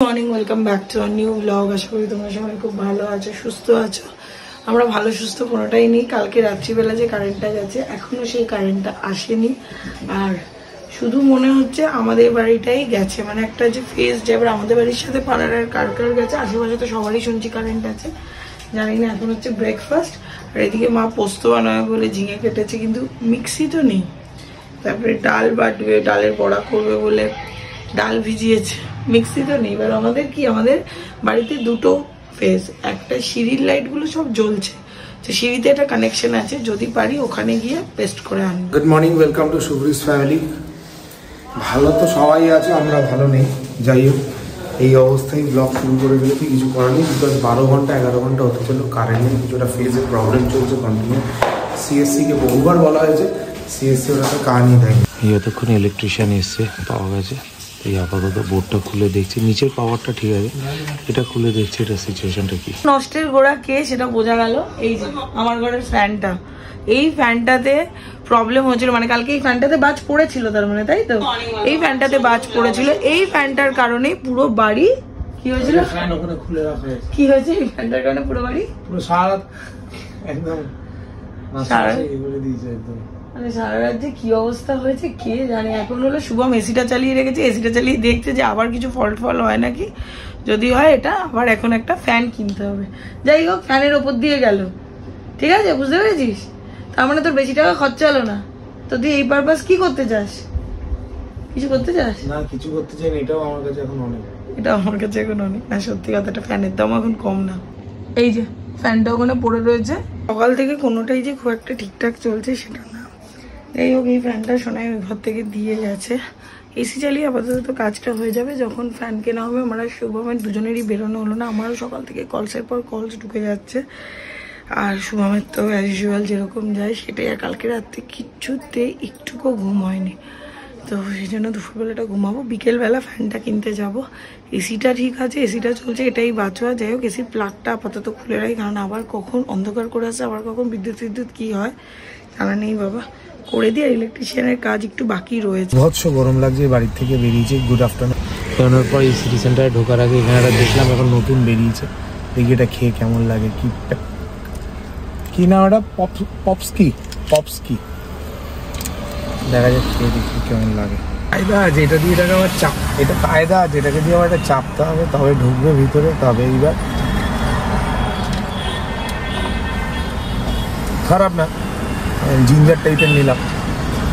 Morning, welcome back to a new blog. আশা করি তোমরা সবাই খুব ভালো আছো, সুস্থ আছো। আমরা ভালো সুস্থ কোনোটাই নেই। কালকে রাত্রিবেলা যে কারেন্টটা গেছে এখনো সেই কারেন্টটা আসেনি। আর শুধু মনে হচ্ছে আমাদের বাড়িটাই গেছে, মানে একটা যে ফেজ যে এবার আমাদের বাড়ির সাথে পাড়ার আর কার কার গেছে। আশেপাশে তো সবারই শুনছি কারেন্ট আছে, জানি না। এখন হচ্ছে ব্রেকফাস্ট, আর এদিকে মা পোস্ত বানাবে বলে ঝিঙে কেটেছে, কিন্তু মিক্সি তো নেই। তারপরে ডাল বাটবে, ডালের বড়া করবে বলে ডাল ভিজিয়েছে, মিক্সি তো নেই। এবার আমাদের কি, আমাদের বাড়িতে দুটো ফেজ, একটা সিঁড়ির লাইটগুলো সব জ্বলছে, তো সিঁড়িতে একটা কানেকশন আছে, যদি পারি ওখানে গিয়ে পেস্ট করে আনবো। Good morning, welcome to Shubhri's family. ভালো তো সবাই আছে, আমরা ভালো নেই। যাই হোক, এই অবস্থায় ব্লগ শুরু করে ফেলেছি, কিছু করার নেই। বিকজ 12 ঘন্টা 11 ঘন্টা হতে চললো কারেন্টের কিছুটা ফেজের প্রবলেম চলছে কন্টিনিউ। সিএসসিকে বহুবার বলা হয়েছে, সিএসসি ওরা তো কানই দেয়নি। এই এতক্ষণ ইলেকট্রিশিয়ান এসছে, পাওয়া গেছে। এই আপাতত বোর্ডটা খুলে দেখছি, নিচের পাওয়ারটা ঠিক আছে, এটা খুলে দেখছি এটা সিচুয়েশনটা কি। নষ্টের গোড়া কে সেটা বোঝা গেল। এই যে আমার ঘরের ফ্যানটা, এই ফ্যানটাতে প্রবলেম হচ্ছিল, মানে কালকে এই ফ্যানটাতে বাজ পড়েছিল, তার মানে তাই তো, এই ফ্যানটাতে বাজ পড়েছিল। এই ফ্যানটার কারণে পুরো বাড়ি কি হয়েছিল, ফ্যান ওখানে খুলে রাখা হয়েছে। কি হয়েছে এই ফ্যানটার কারণে পুরো বাড়ি পুরো সারা একদম মানে সারা রাজ্যে কি অবস্থা হয়েছে কে জানে। এখন হলো শুভম এসিটা চালিয়ে রেখেছে, এসিটা চালিয়ে দেখছে যে আবার কিছু ফল্ট হয় নাকি। যদি হয় এটা আবার এখন একটা ফ্যান কিনতে হবে। যাই হোক, ফ্যানের ওপর দিয়ে গেল, ঠিক আছে, বুঝতে পেরেছিস? তার মানে তোর বেশি টাকা খরচা হলো না। তো তুই এই পারপাস কি করতে চাস? কিছু করতে চাস না? কিছু করতে চাই না, এটাও আমার কাছে এখন অনেক, এটা আমার কাছে এখন অনেক। না সত্যি কথাটা, ফ্যানের দাম এখন কম না। এই যে ফ্যানটা ওখানে পড়ে রয়েছে, সকাল থেকে কোনোটাই যে খুব একটা ঠিকঠাক চলছে সেটা না। যাই হোক, এই ফ্যানটা শোনায় ওই ঘর থেকে দিয়ে গেছে। এসি চালিয়ে আপাতত কাজটা হয়ে যাবে, যখন ফ্যান কেনা হবে। আমরা শুভমের দুজনেরই বেরোনো হলো না, আমারও সকাল থেকে কলসের পর কলস ঢুকে যাচ্ছে, আর শুভমের তো অ্যাজ ইউজুয়াল যেরকম যায় সেটাই। আর কালকে রাত্রে কিচ্ছুতে একটুকু ঘুম হয়নি, তো সেই জন্য দুপুরবেলাটা ঘুমাবো, বিকেলবেলা ফ্যানটা কিনতে যাব। এসিটা ঠিক আছে, এসিটা চলছে, এটাই বাঁচোয়া। যাই হোক, এসির প্লাগটা আপাতত খুলে রাখি, কারণ আবার কখন অন্ধকার করে আসে, আবার কখন বিদ্যুৎ কি হয় জানা নেই বাবা। করে দিয়ে ইলেকট্রিশিয়ানের কাজ একটু বাকি রয়েছে। ভৎস গরম লাগছে, বাড়ির থেকে বেরিয়েছে। Good afternoon. বেরোনোর পর এই সিটি সেন্টারে ঢোকার আগে এখানে একটা দেখলাম, এখন নতুন বেরিয়েছে, দেখি এটা খেয়ে কেমন লাগে। কি না ওটা, পপস দেখা যাক, খেয়ে দেখি কেমন লাগে। কায়দা আছে এটা দিয়ে, এটাকে আমার চাপ, এটা কায়দা আছে, এটাকে দিয়ে আমার একটা চাপতে হবে, তবে ঢুকবে ভিতরে। তবে এইবার খারাপ না, জিঞ্জার টাইপের নিলাম,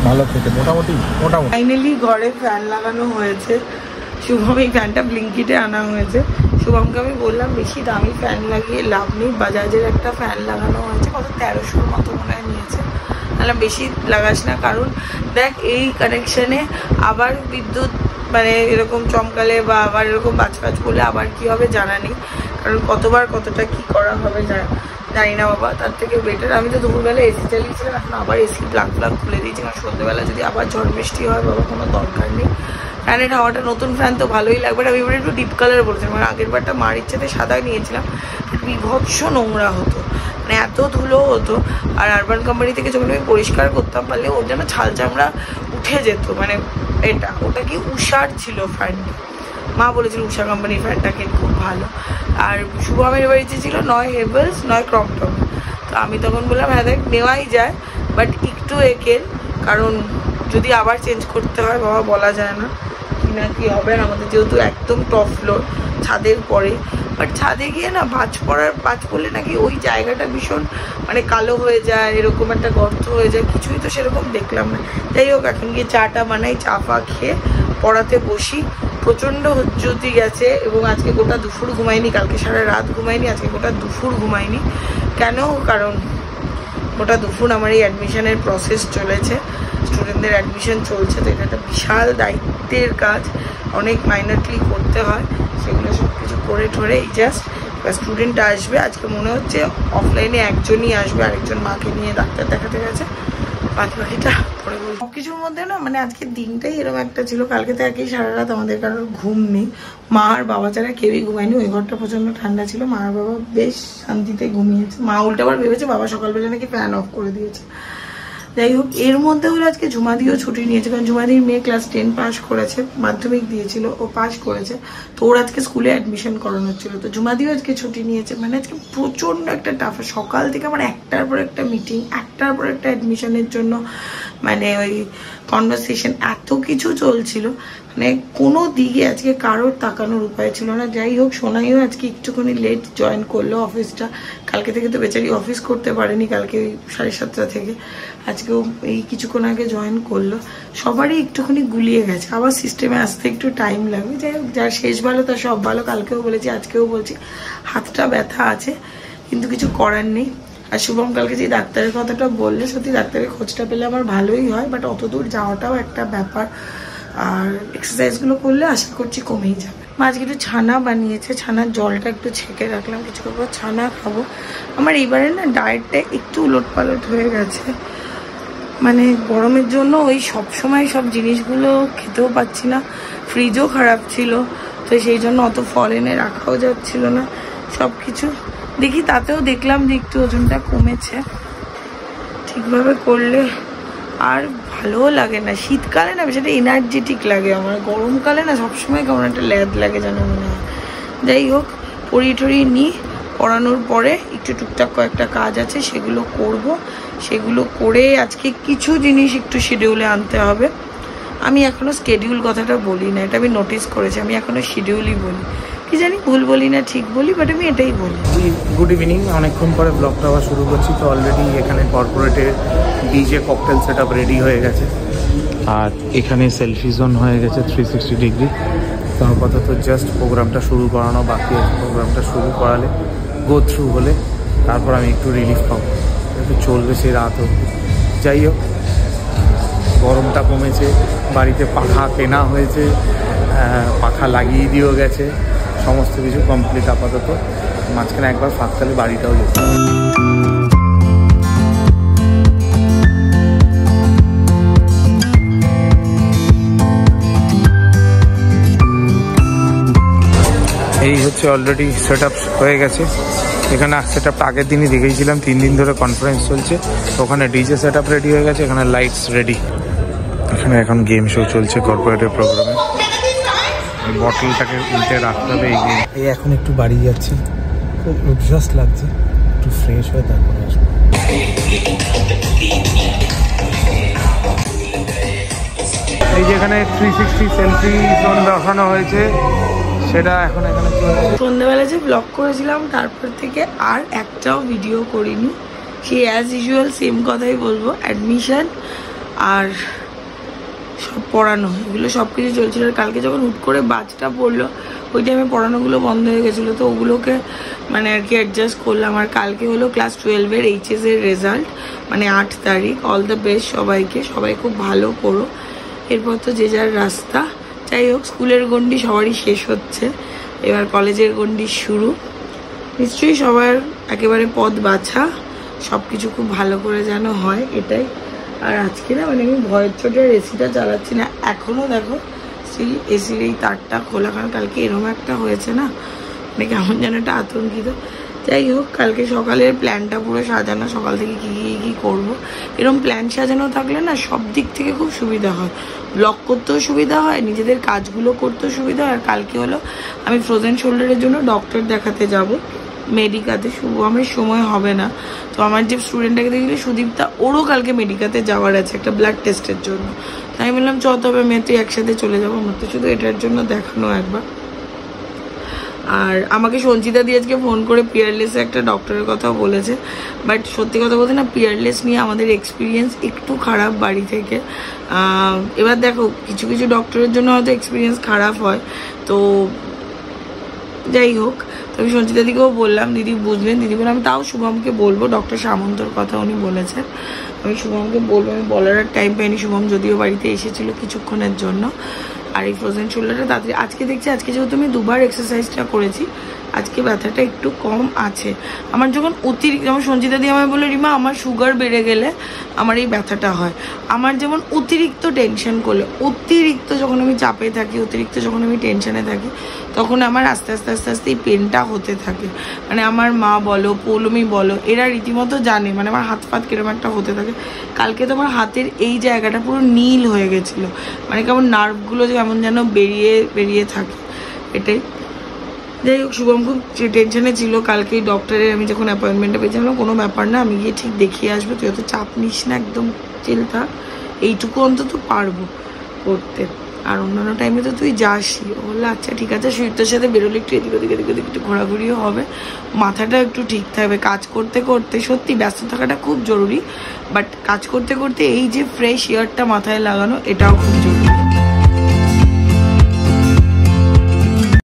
ভালো খেতে, মোটামুটি। ফাইনালি ঘরে ফ্যান লাগানো হয়েছে। শুভম এই ফ্যানটা ব্লিঙ্কিটে আনা হয়েছে। শুভমকে আমি বললাম বেশি দামি ফ্যান লাগিয়ে লাভ নেই, বাজাজের একটা ফ্যান লাগানো হয়েছে, কত 1300 মতো মনে হয় নিয়েছে। বললাম বেশি লাগাস না, কারণ দেখ এই কানেকশনে আবার বিদ্যুৎ মানে এরকম চমকালে বা আবার এরকম বাজ করলে আবার কি হবে জানা নেই, কারণ কতবার কতটা কি করা হবে জানি না বাবা। তার থেকে বেটার, আমি তো দুপুরবেলা এসি চালিয়েছিলাম, এখন আবার এসি প্লাগ খুলে দিয়েছি, কারণ সন্ধ্যেবেলা যদি আবার ঝড় বৃষ্টি হয় বাবা কোনো দরকার নেই। ফ্যানের হাওয়াটা, নতুন ফ্যান তো ভালোই লাগবে। আমি এবার একটু ডিপ কালার বলেছিলাম, মানে আগের বারটা মার ইচ্ছাতে সাদা নিয়েছিলাম, বিভৎস নোংরা হতো, মানে এত ধুলো হতো। আর আরবান কোম্পানি থেকে যখন আমি পরিষ্কার করতাম পারলে ওর যেন ছাল চামড়া উঠে যেত, মানে ওটা কি উষার ছিল ফ্যানটা, মা বলেছিল উষা কোম্পানির ফ্যানটা কিন্তু খুব ভালো। আর শুভমের বাড়িতে ছিল নয় হেভেলস নয় ক্রপটপ, তো আমি তখন বললাম হ্যাঁ দেখ নেওয়াই যায়, বাট একটু একের, কারণ যদি আবার চেঞ্জ করতে হয় বাবা বলা যায় না কি না কি হবে। আর আমাদের যেহেতু একদম টপ ফ্লোর, ছাদের পরে, বাট ছাদে গিয়ে না বাজ পড়লে নাকি ওই জায়গাটা ভীষণ মানে কালো হয়ে যায়, এরকম একটা গর্ত হয়ে যায়, কিছুই তো সেরকম দেখলাম না। যাই হোক, এখন গিয়ে চাটা বানাই, চা ফা খেয়ে পড়াতে বসি। প্রচণ্ড হজ্জতি গেছে, এবং আজকে গোটা দুপুর ঘুমাইনি, কালকে সারা রাত ঘুমাইনি, আজকে গোটা দুপুর ঘুমাইনি। কেন? কারণ গোটা দুপুর আমার এই অ্যাডমিশনের প্রসেস চলেছে, স্টুডেন্টদের অ্যাডমিশন চলছে, তো এটা একটা বিশাল দায়িত্বের কাজ, অনেক মাইনারলি করতে হয়, সেগুলো সব কিছু করে ঠোরে এই জাস্ট স্টুডেন্ট আসবে। আজকে মনে হচ্ছে অফলাইনে একজনই আসবে, আরেকজন মাকে নিয়ে ডাক্তার দেখাতে গেছে, বাকিটা পরে বলবো। সব কিছুর মধ্যে না মানে আজকের দিনটাই এরকম একটা ছিল। কালকে তো একই সারা রাত আমাদের কারোর ঘুম নেই, মা আর বাবা ছাড়া কেউই ঘুমায়নি। ওই ঘরটা প্রচন্ড ঠান্ডা ছিল, মা আর বাবা বেশ শান্তিতে ঘুমিয়েছে। মা উল্টাবার ভেবেছে বাবা সকালবেলা নাকি ফ্যান অফ করে দিয়েছে। যাই হোক, এর মধ্যে হলো আজকে ঝুমাদিও ছুটি নিয়েছে, কারণ ঝুমাদির মেয়ে ক্লাস 10 পাস করেছে, মাধ্যমিক দিয়েছিল, ও পাস করেছে, তো ওর আজকে স্কুলে অ্যাডমিশন করানো হচ্ছিল, তো ঝুমাদিও আজকে ছুটি নিয়েছে। মানে আজকে প্রচণ্ড একটা টাফ, সকাল থেকে আমার একটার পর একটা মিটিং, একটার পর একটা অ্যাডমিশনের জন্য মানে ওই কনভারসেশন, এত কিছু চলছিল, মানে কোনো দিকে আজকে কারোর তাকানোর উপায় ছিল না। যাই হোক, সোনাইও আজকে একটুখানি লেট জয়েন করলো অফিসটা, কালকে থেকে তো বেচারি অফিস করতে পারেনি, কালকে 7:30 থেকে, আজকেও এই কিছুক্ষণ আগে জয়েন করলো। সবারই একটুখানি গুলিয়ে গেছে, আবার সিস্টেমে আসতে একটু টাইম লাগবে। যাই হোক, যার শেষ ভালো তার সব ভালো, কালকেও বলেছি আজকেও বলছি, হাতটা ব্যথা আছে কিন্তু কিছু করার নেই। আর শুভম কালকে যে ডাক্তারের কথাটা বললে, সত্যি ডাক্তারের খোঁজটা পেলে আমার ভালোই হয়, বাট অত দূর যাওয়াটাও একটা ব্যাপার, আর এক্সারসাইজগুলো করলে আশা করছি কমেই যাবে। মা আজকে একটু ছানা বানিয়েছে, ছানার জলটা একটু ছেঁকে রাখলাম, কিছু পর ছানা খাবো। আমার এইবারে না ডায়েটটা একটু উলটপালট হয়ে গেছে, মানে গরমের জন্য ওই সবসময় সব জিনিসগুলো খেতেও পাচ্ছি না, ফ্রিজও খারাপ ছিল, তো সেই জন্য অত ফল এনে রাখাও যাচ্ছিল না, সব কিছু দেখি, তাতেও দেখলাম যে একটু ওজনটা কমেছে। ঠিকভাবে করলে আর ভালোও লাগে না, শীতকালে না সেটা এনার্জেটিক লাগে, আমার গরমকালে না সবসময় কেমন একটা ল্যাদ লাগে যেন মনে হয়। যাই হোক, পড়িয়ে টড়িয়ে নিই, পড়ানোর পরে একটু টুকটাক কয়েকটা কাজ আছে সেগুলো করব, সেগুলো করে আজকে কিছু জিনিস একটু শিডিউলে আনতে হবে। আমি এখনো স্কেডিউল কথাটা বলি না, এটা আমি নোটিস করেছি, আমি এখনো শিডিউলই বলি, কি জানি ভুল বলি না ঠিক বলি, বাট আমি এটাই বলি। গুড ইভিনিং, অনেকক্ষণ পরে ব্লগটা আবার শুরু করছি। তো অলরেডি এখানে কর্পোরেটের DJ cocktail set up ready হয়ে গেছে, আর এখানে সেলফি জোন হয়ে গেছে 360 ডিগ্রি। তো আপাতত জাস্ট প্রোগ্রামটা শুরু করানো বাকি আছে, প্রোগ্রামটা শুরু করালে গো থ্রু হলে তারপর আমি একটু রিলিফ পাবো, একটু চলবে সেই রাত অবধি। যাই হোক, গরমটা কমেছে, বাড়িতে পাখা কেনা হয়েছে, পাখা লাগিয়ে দিয়েও গেছে, সমস্ত কিছু কমপ্লিট আপাতত। মাঝখানে একবার ফাঁকতালে বাড়িটাও যেতে হবে। এই হচ্ছে অলরেডি সেট আপ হয়ে গেছে। এখানে সেট আপটা আগের দিনই দেখেছিলাম, 3 দিন ধরে কনফারেন্স চলছে, ওখানে ডিজে সেট আপ রেডি হয়ে গেছে, এখানে লাইটস রেডি, এখানে এখন গেম শো চলছে কর্পোরেটের প্রোগ্রামে। বটলটাকে উল্টে রাখতে হবে এই গেম। এই এখন একটু বাড়ি যাচ্ছে, খুব লুকজাস লাগছে, একটু ফ্রেশ হয়ে তারপরে আসবো। এই যেখানে 360 সেলফি জোন দেখানো হয়েছে, সেটা এখন এখানে সন্ধ্যাবেলা যে ব্লগ করেছিলাম তারপর থেকে আর একটাও ভিডিও করিনি, সেই অ্যাজ ইউজুয়াল সেম কথাই বলবো, অ্যাডমিশন আর সব পড়ানো, এগুলো সব কিছু চলছিল। আর কালকে যখন হুট করে বাজটা পড়লো, ওই টাইমে পড়ানোগুলো বন্ধ হয়ে গেছিলো, তো ওগুলোকে মানে আর কি অ্যাডজাস্ট করলাম। আর কালকে হলো ক্লাস 12-এর HS এর রেজাল্ট, মানে 8 তারিখ। অল দ্য বেস্ট সবাইকে, সবাই খুব ভালো করো, এরপর তো যে যার রাস্তা। যাই হোক, স্কুলের গণ্ডি সবারই শেষ হচ্ছে, এবার কলেজের গণ্ডি শুরু, নিশ্চয়ই সবার একেবারে পথ বাছা, সব কিছু খুব ভালো করে যেন হয়, এটাই। আর আজকে না মানে আমি ভয়ের চোটে এসিটা চালাচ্ছি না, এখনও দেখো স্টিল এসির এই তারটা খোলা, কারণ কালকে এরকম একটা হয়েছে না, মানে কেমন যেন একটা আতঙ্কিত। যাই হোক, কালকে সকালের প্ল্যানটা পুরো সাজানো, সকাল থেকে কী করবো, এরকম প্ল্যান সাজানো থাকলে না সব দিক থেকে খুব সুবিধা হয়, ব্লগ করতেও সুবিধা হয়, নিজেদের কাজগুলো করতেও সুবিধা হয়। আর কালকে হলো আমি ফ্রোজেন শোল্ডারের জন্য ডক্টর দেখাতে যাব মেডিকাতে, আমার সময় হবে না, তো আমার যে স্টুডেন্টটাকে দেখলে সুদীপ্তা, ওরও কালকে মেডিকাতে যাওয়ার আছে একটা ব্লাড টেস্টের জন্য, তাই বললাম চ তবে মেয়ে তুই একসাথে চলে যাবো, আমার তো শুধু এটার জন্য দেখানো একবার। আর আমাকে সঞ্চিতা দিয়ে আজকে ফোন করে পিয়ারলেসে একটা ডক্টরের কথা বলেছে, বাট সত্যি কথা বলতে না, পিয়ারলেস নিয়ে আমাদের এক্সপিরিয়েন্স একটু খারাপ বাড়ি থেকে। এবার দেখো, কিছু কিছু ডক্টরের জন্য হয়তো এক্সপিরিয়েন্স খারাপ হয়, তো যাই হোক, তো আমি সঞ্চিতা দিকেও বললাম, দিদি বুঝলেন, দিদি বলে আমি তাও শুভমকে বলবো, ডক্টর সামন্তর কথা উনি বলেছেন, আমি শুভমকে বলবো, আমি বলার আর টাইম পাইনি, শুভম যদিও বাড়িতে এসেছিলো কিছুক্ষণের জন্য। আর এই ফ্রোজেন শোল্ডারটা তাড়াতাড়ি আজকে দেখছি, আজকে যেহেতু আমি 2বার এক্সারসাইজটা করেছি, আজকে ব্যথাটা একটু কম আছে। আমার যখন অতিরিক্ত, যেমন সঞ্চিতা দি আমায় বলে রিমা আমার সুগার বেড়ে গেলে আমার এই ব্যথাটা হয়। আমার যেমন অতিরিক্ত টেনশন করলে, অতিরিক্ত যখন আমি চাপে থাকি, অতিরিক্ত যখন আমি টেনশনে থাকি, তখন আমার আস্তে আস্তে আস্তে আস্তে এই পেনটা হতে থাকে। মানে আমার মা বলো, পৌলমি বলো, এরা রীতিমতো জানে, মানে আমার হাত ফাত কিরকম একটা হতে থাকে। কালকে তো আমার হাতের এই জায়গাটা পুরো নীল হয়ে গেছিলো, মানে কেমন নার্ভগুলো যেমন যেন বেরিয়ে বেরিয়ে থাকে, এটাই। যাই হোক, শুভম খুব টেনশনে ছিল কালকে ডক্টরের। আমি যখন অ্যাপয়েন্টমেন্টটা পেয়েছিলাম, কোনো ব্যাপার না, আমি গিয়ে ঠিক দেখিয়ে আসবো, তুই অত চাপ নিস না, একদম চিল থাক, এইটুকু অন্তত পারবো করতে, আর অন্যান্য টাইমে তো তুই যাসই। ও বললো আচ্ছা ঠিক আছে, সুইটার সাথে বেরোলে একটু এদিক ওদিক এদিক ওদিক একটু ঘোরাঘুরিও হবে, মাথাটা একটু ঠিক থাকবে। কাজ করতে করতে সত্যি ব্যস্ত থাকাটা খুব জরুরি, বাট কাজ করতে করতে এই যে ফ্রেশ এয়ারটা মাথায় লাগানো, এটাও খুব জরুরি।